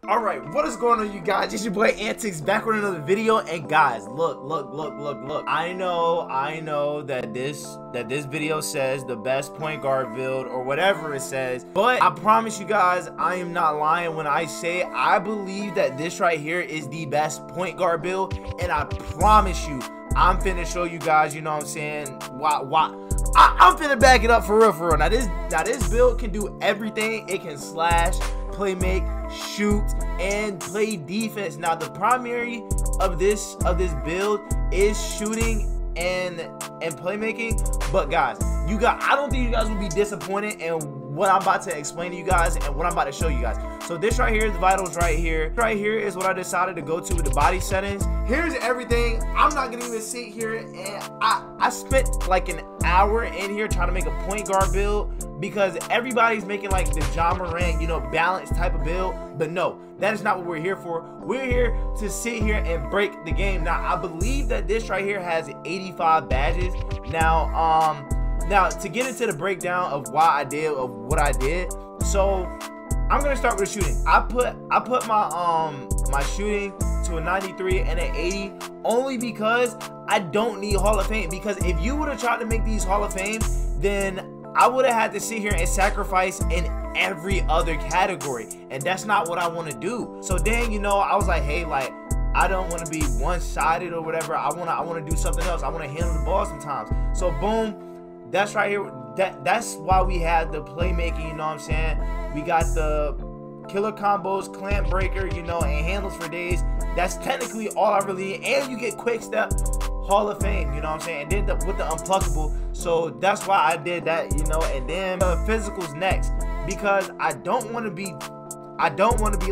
Alright, what is going on, you guys? It's your boy Antics back with another video. And guys, look. I know that this video says the best point guard build or whatever it says, but I promise you guys, I am not lying when I say I believe that this right here is the best point guard build. And I promise you, I'm finna show you guys, you know what I'm saying, why I'm finna back it up for real. Now this build can do everything. It can slash, play make, shoot, and play defense. Now the primary of this build is shooting and playmaking, but guys, I don't think you guys will be disappointed in what I'm about to explain to you guys and what I'm about to show you guys. So this right here is the vitals right here. Right here is what I decided to go to with the body settings. Here's everything. I'm not gonna even sit here and I spent like an hour in here trying to make a point guard build because everybody's making like the Ja Morant, you know, balanced type of build. But no, that is not what we're here for. We're here to sit here and break the game. Now I believe that this right here has 85 badges. Now to get into the breakdown of what I did, so I'm gonna start with shooting. I put my shooting to a 93 and an 80 only because I don't need Hall of Fame. Because if you would have tried to make these Hall of Fame, then I would have had to sit here and sacrifice in every other category, and that's not what I want to do. So then, you know, I was like, hey, like, I don't want to be one-sided or whatever. I want to do something else. I want to handle the ball sometimes. So boom, that's right here. That's why we had the playmaking, you know what I'm saying? We got the killer combos, clamp breaker, you know, and handles for days. That's technically all I really need. And you get quick step, Hall of Fame, you know what I'm saying? And then with the unpluckable. So that's why I did that, you know. And then the physicals next, because I don't want to be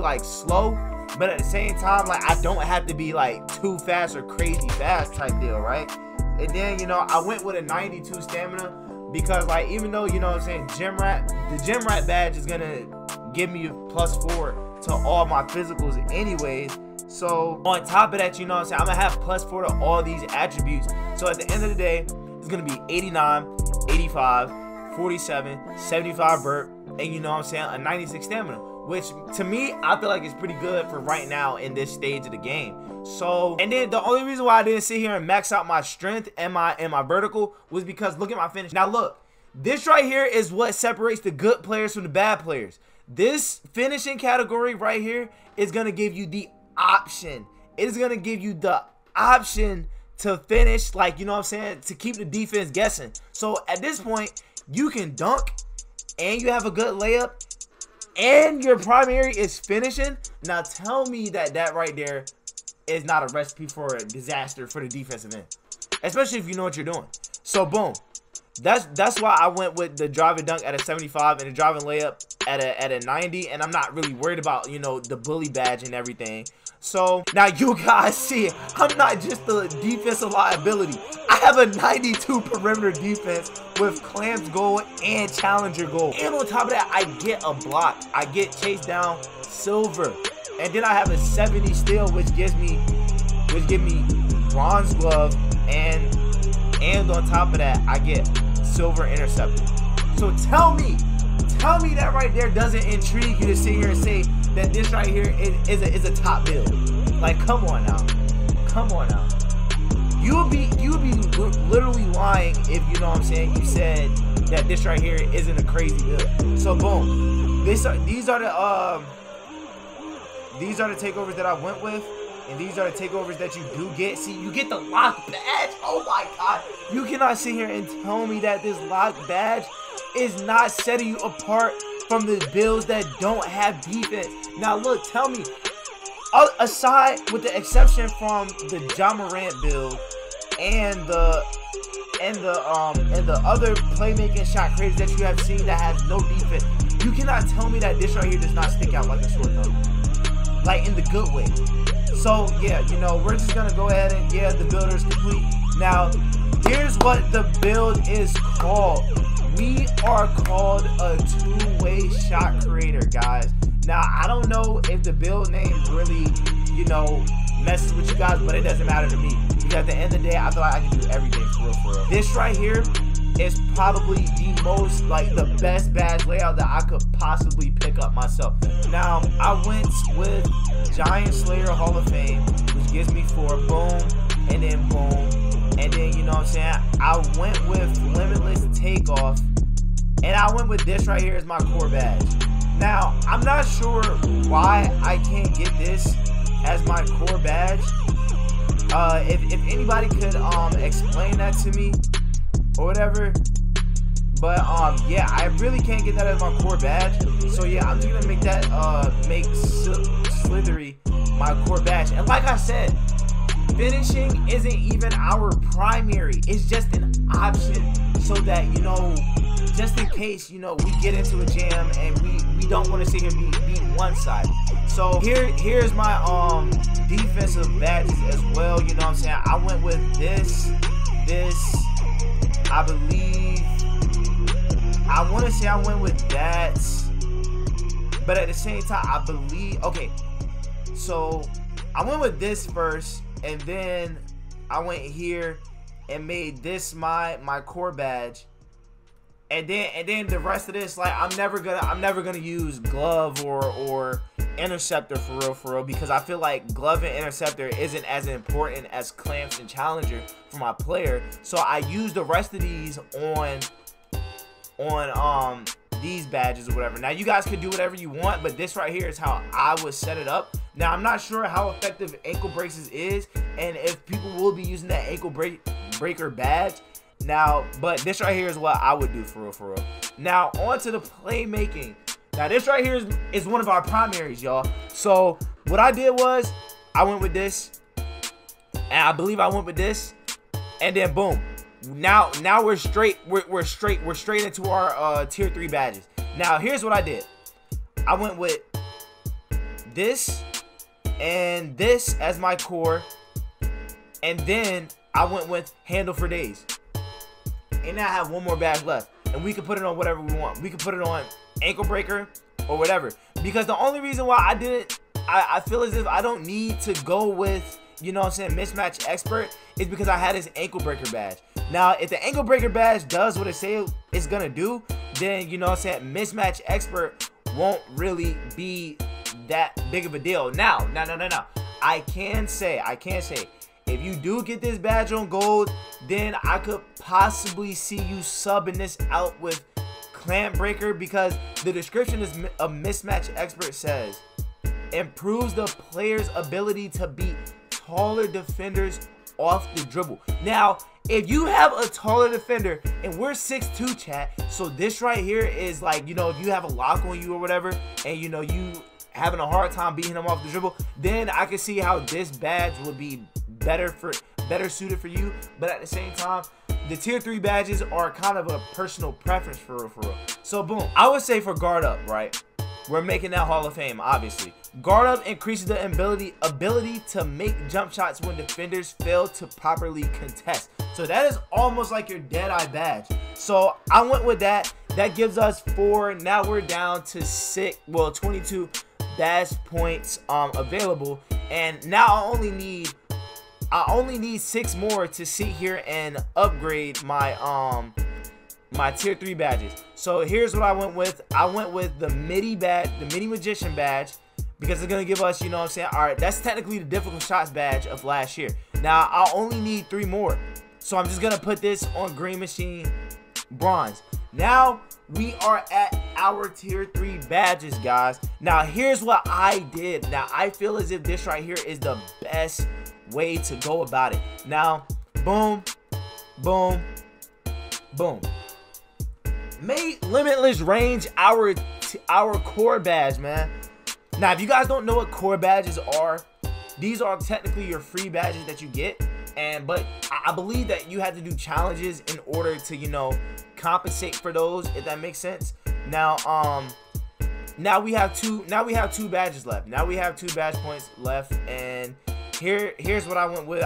like slow, but at the same time, like, I don't have to be like too fast or crazy fast type deal, right? And then, you know, I went with a 92 stamina because, like, even though, you know what I'm saying, the gym rat badge is gonna give me a +4 to all my physicals anyways. So on top of that, you know what I'm saying, I'm gonna have +4 to all these attributes. So at the end of the day, it's gonna be 89, 85, 47, 75 burp, and, you know what I'm saying, a 96 stamina, which to me, I feel like it's pretty good for right now in this stage of the game. So, and then the only reason why I didn't sit here and max out my strength and my vertical was because look at my finish. Now look, this right here is what separates the good players from the bad players. This finishing category right here is gonna give you the option. It is gonna give you the option to finish, like, you know what I'm saying, to keep the defense guessing. So at this point, you can dunk and you have a good layup and your primary is finishing. Now tell me that right there is not a recipe for a disaster for the defensive end, especially if you know what you're doing. So boom, that's why I went with the driving dunk at a 75 and the driving layup at a 90, and I'm not really worried about, you know, the bully badge and everything. So now you guys see, I'm not just the defensive liability. I have a 92 perimeter defense with clamps goal and challenger goal, and on top of that, I get a block. I get chased down silver. And then I have a 70 steal, which gives me bronze glove, and on top of that, I get silver interceptor. So tell me that right there doesn't intrigue you to sit here and say that this right here is a top build. Like, come on now. You would be literally lying if, you know what I'm saying, you said that this right here isn't a crazy build. So boom, these are the takeovers that I went with, and these are the takeovers that you do get. See, you get the lock badge. Oh my god. You cannot sit here and tell me that this lock badge is not setting you apart from the builds that don't have defense. Now look, tell me, aside with the exception from the Ja Morant build and the other playmaking shot creators that you have seen that has no defense, you cannot tell me that this right here does not stick out like a sore thumb. Like, in the good way. So yeah, you know, we're just gonna go ahead and, yeah, the build is complete. Now here's what the build is called. We are called a two-way shot creator, guys. Now I don't know if the build name really, you know, messes with you guys, but it doesn't matter to me, because at the end of the day, I feel like I can do everything for real. This right here is probably the most, like, the best badge layout that I could possibly pick up myself. Now, I went with Giant Slayer Hall of Fame, which gives me 4, boom, and then boom, and then, you know what I'm saying, I went with Limitless Takeoff, and I went with this right here as my core badge. Now, I'm not sure why I can't get this as my core badge. If anybody could explain that to me or whatever. But yeah, I really can't get that as my core badge. So yeah, I'm just gonna make that make Slithery my core badge. And like I said, finishing isn't even our primary. It's just an option so that, you know, just in case, you know, we get into a jam and we don't want to sit here and be one-sided. So here's my defensive badges as well. You know what I'm saying? I went with this, I believe. I want to say I went with that, but at the same time, I believe. Okay, so I went with this first, and then I went here and made this my core badge. And then the rest of this, like, I'm never gonna use glove or interceptor for real, because I feel like glove and interceptor isn't as important as clamps and challenger for my player. So I use the rest of these on these badges or whatever. Now you guys could do whatever you want, but this right here is how I would set it up. Now I'm not sure how effective ankle braces is, and if people will be using that ankle breaker badge. Now, but this right here is what I would do for real. Now, on to the playmaking. Now, this right here is one of our primaries, y'all. So, what I did was, I went with this, and I believe I went with this, and then boom. Now we're straight. We're straight into our tier 3 badges. Now, here's what I did. I went with this and this as my core, and then I went with handle for days. And now I have one more badge left, and we can put it on whatever we want. We can put it on ankle breaker or whatever, because the only reason why I didn't, I feel as if I don't need to go with, you know what I'm saying, mismatch expert, is because I had this ankle breaker badge. Now, if the ankle breaker badge does what it say it's gonna do, then, you know what I'm saying, mismatch expert won't really be that big of a deal. Now, I can say, if you do get this badge on gold, then I could possibly see you subbing this out with clamp breaker, because the description is a mismatch expert says improves the player's ability to beat taller defenders off the dribble. Now, if you have a taller defender, and we're 6'2", chat, so this right here is like, you know, if you have a lock on you or whatever, and you know you having a hard time beating them off the dribble, then I can see how this badge would be better suited for you. But at the same time, the tier 3 badges are kind of a personal preference for real. So boom, I would say for guard up, right, we're making that Hall of Fame, obviously. Guard up increases the ability to make jump shots when defenders fail to properly contest. So that is almost like your Deadeye badge. So I went with that. That gives us 4. Now we're down to 22 badge points available, and now I only need 6 more to sit here and upgrade my my tier 3 badges. So here's what I went with. I went with the MIDI badge, the MIDI Magician badge, because it's gonna give us, you know what I'm saying, all right, that's technically the difficult shots badge of last year. Now I only need 3 more, so I'm just gonna put this on Green Machine Bronze. Now we are at our tier 3 badges, guys. Now here's what I did. Now I feel as if this right here is the best way to go about it. Now, boom, boom, boom. Made Limitless Range our core badge, man. Now, if you guys don't know what core badges are, these are technically your free badges that you get, but I believe that you have to do challenges in order to, you know, compensate for those, if that makes sense. Now, now we have two badges left. Now we have 2 badge points left, and here's what I went with.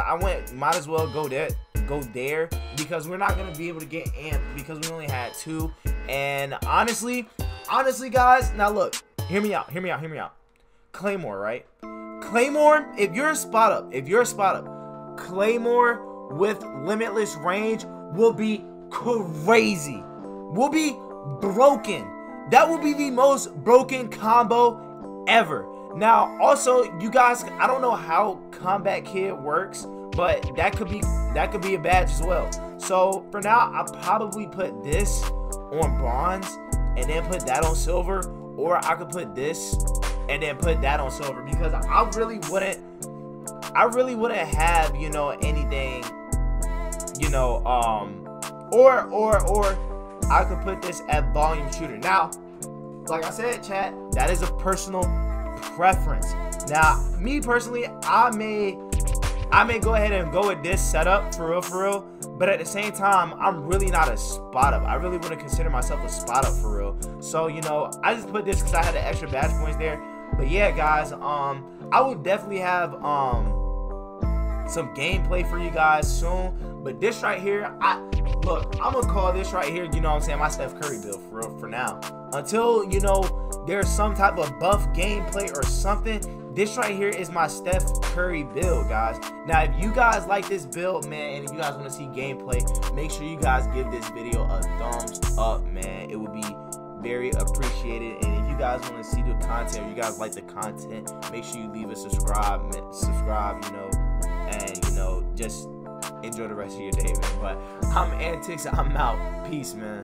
Might as well go there, because we're not gonna be able to get amped because we only had 2. And honestly, guys, now look, hear me out. Claymore, right? Claymore, if you're a spot up, Claymore with Limitless Range will be crazy. We'll be broken. That will be the most broken combo ever. Now, also, you guys, I don't know how Combat Kid works, but that could be a badge as well. So for now, I'll probably put this on bronze and then put that on silver, or I could put this and then put that on silver, because I really wouldn't have, you know, anything, you know, or I could put this at volume shooter. Now, like I said, chat, that is a personal preference. Now, me personally, I may go ahead and go with this setup for real, but at the same time, I'm really not a spot up. I really wouldn't consider myself a spot up for real. So, you know, I just put this because I had the extra badge points there. But yeah, guys, I will definitely have some gameplay for you guys soon. But this right here, look, I'm gonna call this right here, you know what I'm saying, my Steph Curry build for real for now. Until, you know, there's some type of buff gameplay or something, this right here is my Steph Curry build, guys. Now, if you guys like this build, man, and if you guys want to see gameplay, make sure you guys give this video a thumbs up, man. It would be very appreciated. And if you guys want to see the content, or you guys like the content, make sure you leave a subscribe, you know, and, you know, just enjoy the rest of your day, man. But I'm Antics, I'm out. Peace, man.